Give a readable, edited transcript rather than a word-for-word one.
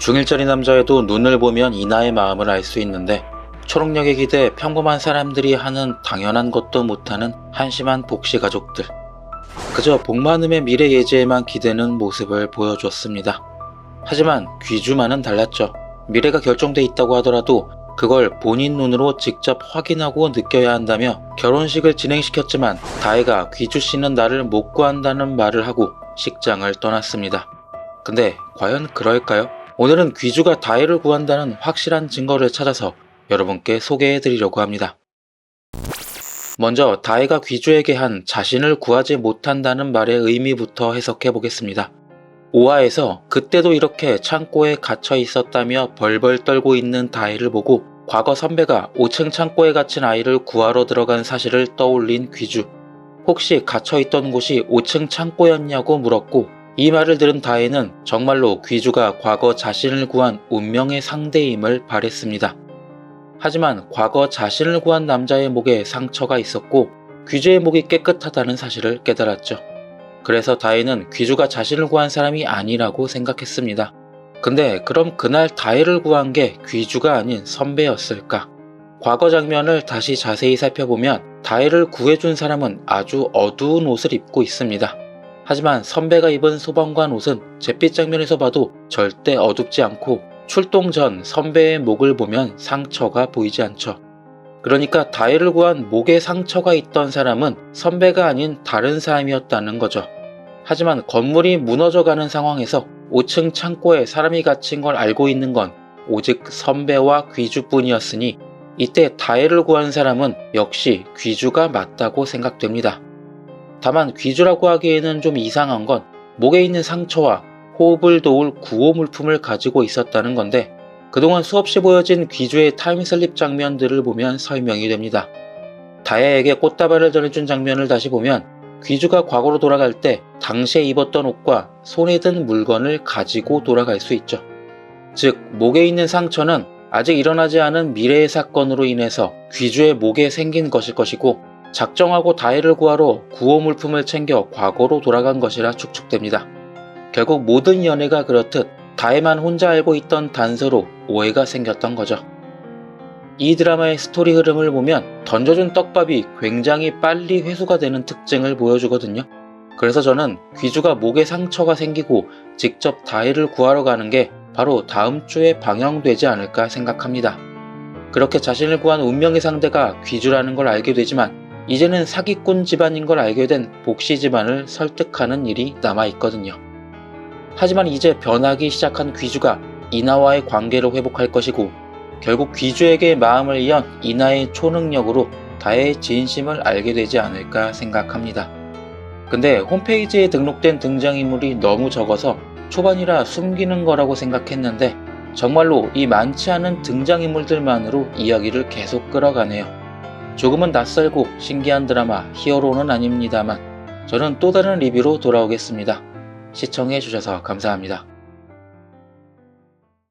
중1짜리 남자애도 눈을 보면 이나의 마음을 알 수 있는데 초록력에 기대 평범한 사람들이 하는 당연한 것도 못하는 한심한 복시 가족들. 그저 복만음의 미래 예지에만 기대는 모습을 보여줬습니다. 하지만 귀주만은 달랐죠. 미래가 결정돼 있다고 하더라도 그걸 본인 눈으로 직접 확인하고 느껴야 한다며 결혼식을 진행시켰지만 다혜가 귀주씨는 나를 못 구한다는 말을 하고 식장을 떠났습니다. 근데 과연 그럴까요? 오늘은 귀주가 다혜를 구한다는 확실한 증거를 찾아서 여러분께 소개해드리려고 합니다. 먼저 다혜가 귀주에게 한 자신을 구하지 못한다는 말의 의미부터 해석해보겠습니다. 5화에서 그때도 이렇게 창고에 갇혀 있었다며 벌벌 떨고 있는 다혜를 보고 과거 선배가 5층 창고에 갇힌 아이를 구하러 들어간 사실을 떠올린 귀주. 혹시 갇혀있던 곳이 5층 창고였냐고 물었고, 이 말을 들은 다혜는 정말로 귀주가 과거 자신을 구한 운명의 상대임을 바랬습니다. 하지만 과거 자신을 구한 남자의 목에 상처가 있었고 귀주의 목이 깨끗하다는 사실을 깨달았죠. 그래서 다혜는 귀주가 자신을 구한 사람이 아니라고 생각했습니다. 근데 그럼 그날 다혜를 구한 게 귀주가 아닌 선배였을까? 과거 장면을 다시 자세히 살펴보면 다혜를 구해준 사람은 아주 어두운 옷을 입고 있습니다. 하지만 선배가 입은 소방관 옷은 잿빛 장면에서 봐도 절대 어둡지 않고 출동 전 선배의 목을 보면 상처가 보이지 않죠. 그러니까 다혜를 구한 목에 상처가 있던 사람은 선배가 아닌 다른 사람이었다는 거죠. 하지만 건물이 무너져가는 상황에서 5층 창고에 사람이 갇힌 걸 알고 있는 건 오직 선배와 귀주뿐이었으니 이때 다혜를 구한 사람은 역시 귀주가 맞다고 생각됩니다. 다만 귀주라고 하기에는 좀 이상한 건 목에 있는 상처와 호흡을 도울 구호 물품을 가지고 있었다는 건데 그동안 수없이 보여진 귀주의 타임슬립 장면들을 보면 설명이 됩니다. 다혜에게 꽃다발을 전해준 장면을 다시 보면 귀주가 과거로 돌아갈 때 당시에 입었던 옷과 손에 든 물건을 가지고 돌아갈 수 있죠. 즉 목에 있는 상처는 아직 일어나지 않은 미래의 사건으로 인해서 귀주의 목에 생긴 것일 것이고 작정하고 다혜를 구하러 구호 물품을 챙겨 과거로 돌아간 것이라 추측됩니다. 결국 모든 연애가 그렇듯 다혜만 혼자 알고 있던 단서로 오해가 생겼던 거죠. 이 드라마의 스토리 흐름을 보면 던져준 떡밥이 굉장히 빨리 회수가 되는 특징을 보여주거든요. 그래서 저는 귀주가 목에 상처가 생기고 직접 다혜를 구하러 가는 게 바로 다음 주에 방영되지 않을까 생각합니다. 그렇게 자신을 구한 운명의 상대가 귀주라는 걸 알게 되지만 이제는 사기꾼 집안인 걸 알게 된 복시 집안을 설득하는 일이 남아있거든요. 하지만 이제 변하기 시작한 귀주가 이나와의 관계를 회복할 것이고 결국 귀주에게 마음을 이은 이나의 초능력으로 다혜의 진심을 알게 되지 않을까 생각합니다. 근데 홈페이지에 등록된 등장인물이 너무 적어서 초반이라 숨기는 거라고 생각했는데 정말로 이 많지 않은 등장인물들만으로 이야기를 계속 끌어가네요. 조금은 낯설고 신기한 드라마 히어로는 아닙니다만 저는 또 다른 리뷰로 돌아오겠습니다. 시청해주셔서 감사합니다.